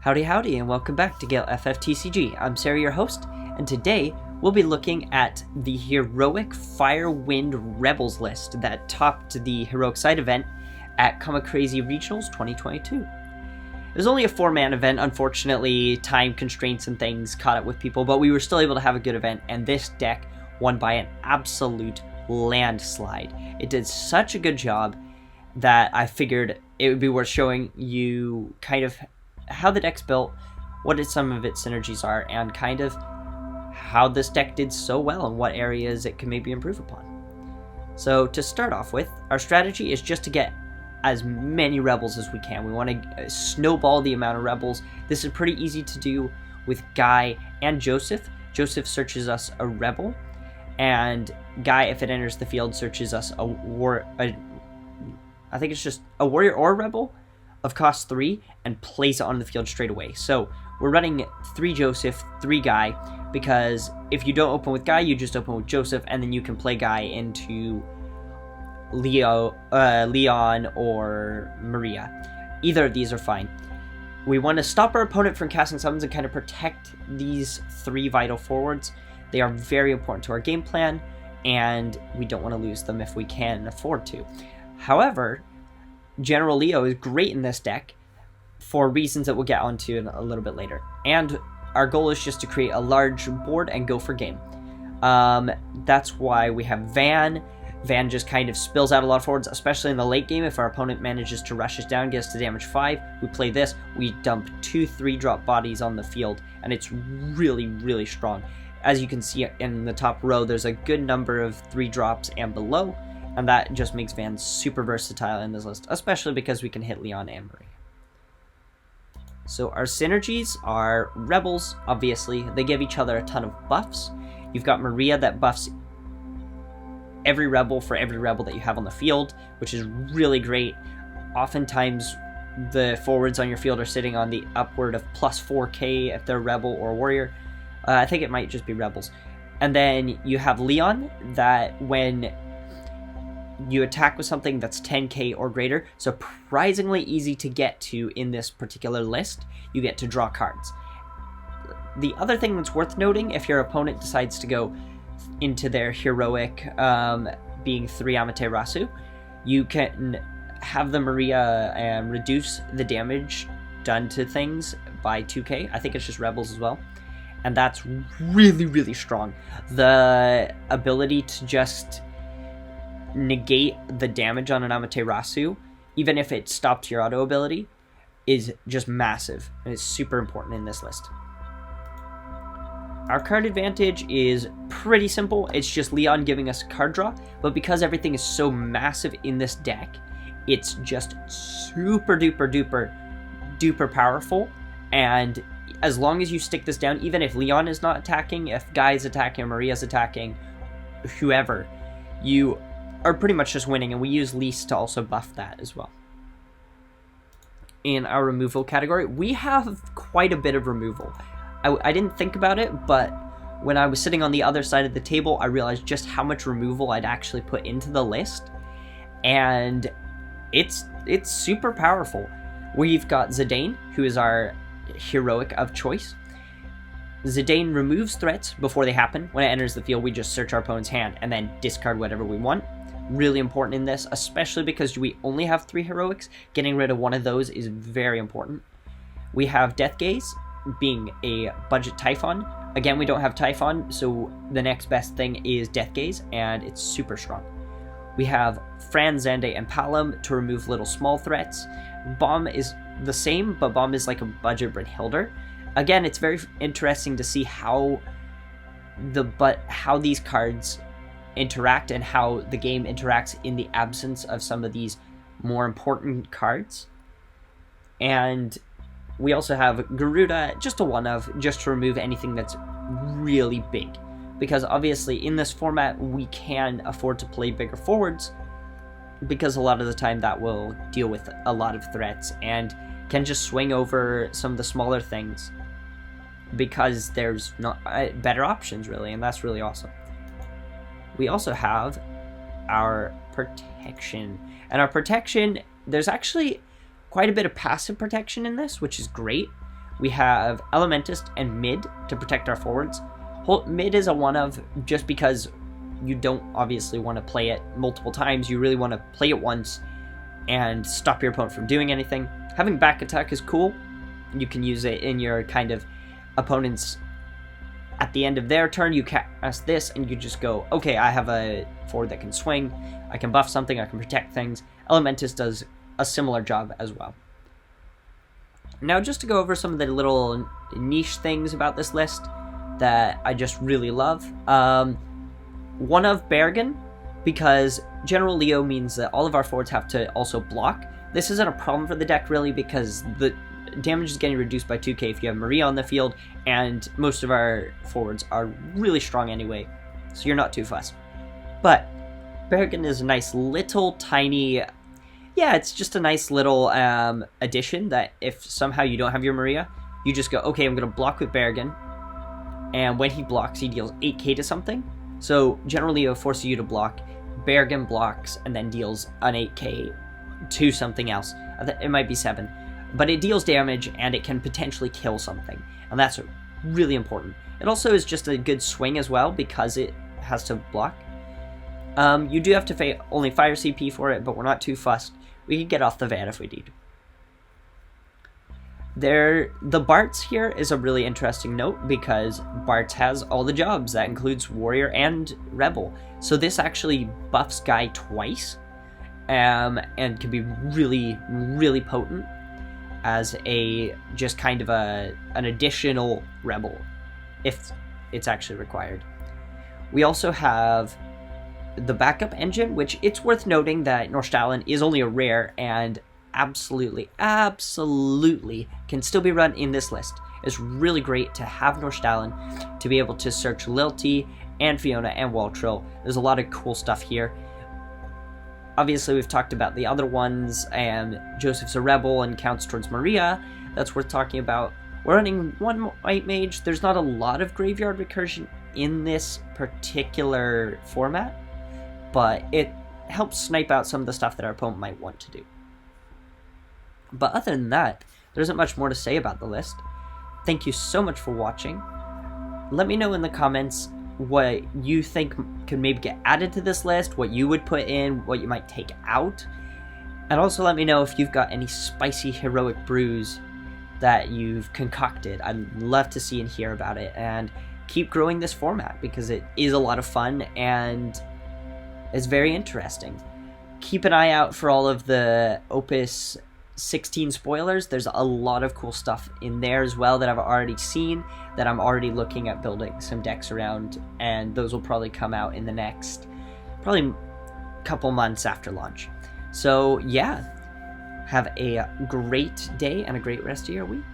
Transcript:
Howdy howdy and welcome back to Gale FFTCG. I'm Serah, your host, and today we'll be looking at the Heroic Firewind Rebels list that topped the Heroic Side event at Crazy Regionals 2022. It was only a 4-man event. Unfortunately, time constraints and things caught up with people, but we were still able to have a good event, and this deck won by an absolute landslide. It did such a good job that I figured it would be worth showing you kind of how the deck's built, what some of its synergies are, and kind of how this deck did so well and what areas it can maybe improve upon. So to start off with, our strategy is just to get as many rebels as we can. We want to snowball the amount of rebels. This is pretty easy to do with Guy and Joseph. Joseph searches us a rebel, and Guy, if it enters the field, searches us I think it's just a warrior or a rebel of cost 3 and plays it on the field straight away. So we're running 3 Joseph, 3 Guy, because if you don't open with Guy, you just open with Joseph, and then you can play Guy into Leon or Maria. Either of these are fine. We want to stop our opponent from casting summons and kind of protect these 3 vital forwards. They are very important to our game plan, and we don't want to lose them if we can afford to. However, General Leo is great in this deck for reasons that we'll get onto a little bit later. And our goal is just to create a large board and go for game. That's why we have Van. Van just kind of spills out a lot of forwards, especially in the late game. If our opponent manages to rush us down, get us to damage 5, we play this, we dump 2 3-drop bodies on the field, and it's really, really strong. As you can see in the top row, there's a good number of 3-drops and below, and that just makes Van super versatile in this list, especially because we can hit Leon and Maria. So our synergies are rebels, obviously. They give each other a ton of buffs. You've got Maria that buffs every rebel for every rebel that you have on the field, which is really great. Oftentimes, the forwards on your field are sitting on the upward of plus 4k if they're rebel or warrior. I think it might just be rebels. And then you have Leon that when you attack with something that's 10k or greater, surprisingly easy to get to in this particular list, you get to draw cards. The other thing that's worth noting, if your opponent decides to go into their heroic being 3 Amaterasu, you can have the Maria reduce the damage done to things by 2k. I think it's just rebels as well. And that's really, really strong. The ability to just negate the damage on an Amaterasu, even if it stopped your auto ability, is just massive, and it's super important in this list. Our card advantage is pretty simple. It's just Leon giving us a card draw, but because everything is so massive in this deck, it's just super duper powerful. And as long as you stick this down, even if Leon is not attacking, if Guy is attacking, Maria's attacking, whoever, you are pretty much just winning, and we use Lease to also buff that as well. In our removal category, we have quite a bit of removal. I didn't think about it, but when I was sitting on the other side of the table, I realized just how much removal I'd actually put into the list, and it's super powerful. We've got Zidane, who is our heroic of choice. Zidane removes threats before they happen. When it enters the field, we just search our opponent's hand and then discard whatever we want. Really important in this, especially because we only have 3 heroics. Getting rid of one of those is very important. We have Death Gaze, being a budget Typhon. Again, we don't have Typhon, so the next best thing is Death Gaze, and it's super strong. We have Fran, Zande, and Palom to remove little small threats. Bomb is the same, but Bomb is like a budget Brynhildr. Again, it's very interesting to see how these cards interact and how the game interacts in the absence of some of these more important cards. And we also have Garuda, just a one-of, just to remove anything that's really big. Because obviously in this format, we can afford to play bigger forwards, because a lot of the time that will deal with a lot of threats and can just swing over some of the smaller things, because there's not better options really, and that's really awesome. We also have our protection, and our protection, there's actually quite a bit of passive protection in this, which is great, We have Elementist and Mid to protect our forwards. Mid is a one of just because you don't obviously want to play it multiple times. You really want to play it once and stop your opponent from doing anything. Having back attack is cool. You can use it in your kind of opponent's, at the end of their turn, you cast this and you just go, okay, I have a forward that can swing, I can buff something, I can protect things. Elementus does a similar job as well. Now, just to go over some of the little niche things about this list that I just really love. One of Bergen, because General Leo means that all of our forwards have to also block. This isn't a problem for the deck, really, because the damage is getting reduced by 2k if you have Maria on the field, and most of our forwards are really strong anyway, so you're not too fussed. But Bergen is a nice little tiny, yeah, it's just a nice little addition that if somehow you don't have your Maria, you just go, okay, I'm going to block with Bergen, and when he blocks, he deals 8k to something. So General Leo forces you to block, Bergen blocks, and then deals an 8k to something else. It might be 7. But it deals damage, and it can potentially kill something. And that's really important. It also is just a good swing as well, because it has to block. You do have to only fire CP for it, but we're not too fussed. We can get off the van if we need. The Bartz here is a really interesting note, because Bartz has all the jobs. That includes Warrior and Rebel. So this actually buffs Guy twice, and can be really, really potent as just kind of an additional Rebel, if it's actually required. We also have the backup engine, which it's worth noting that Nordstalin is only a rare, and absolutely can still be run in this list. It's really great to have Nordstalin to be able to search Lilty and Fiona and Waltrill. There's a lot of cool stuff here. Obviously, we've talked about the other ones, and Joseph's a Rebel and counts towards Maria. That's worth talking about. We're running one White Mage. There's not a lot of graveyard recursion in this particular format, but it helps snipe out some of the stuff that our opponent might want to do. But other than that, there isn't much more to say about the list. Thank you so much for watching. Let me know in the comments what you think could maybe get added to this list, what you would put in, what you might take out. And also let me know if you've got any spicy heroic brews that you've concocted. I'd love to see and hear about it, and keep growing this format because it is a lot of fun and it's very interesting. Keep an eye out for all of the Opus 16 spoilers. There's a lot of cool stuff in there as well that I've already seen, that I'm already looking at building some decks around, and those will probably come out in the next probably couple months after launch. So yeah, have a great day and a great rest of your week.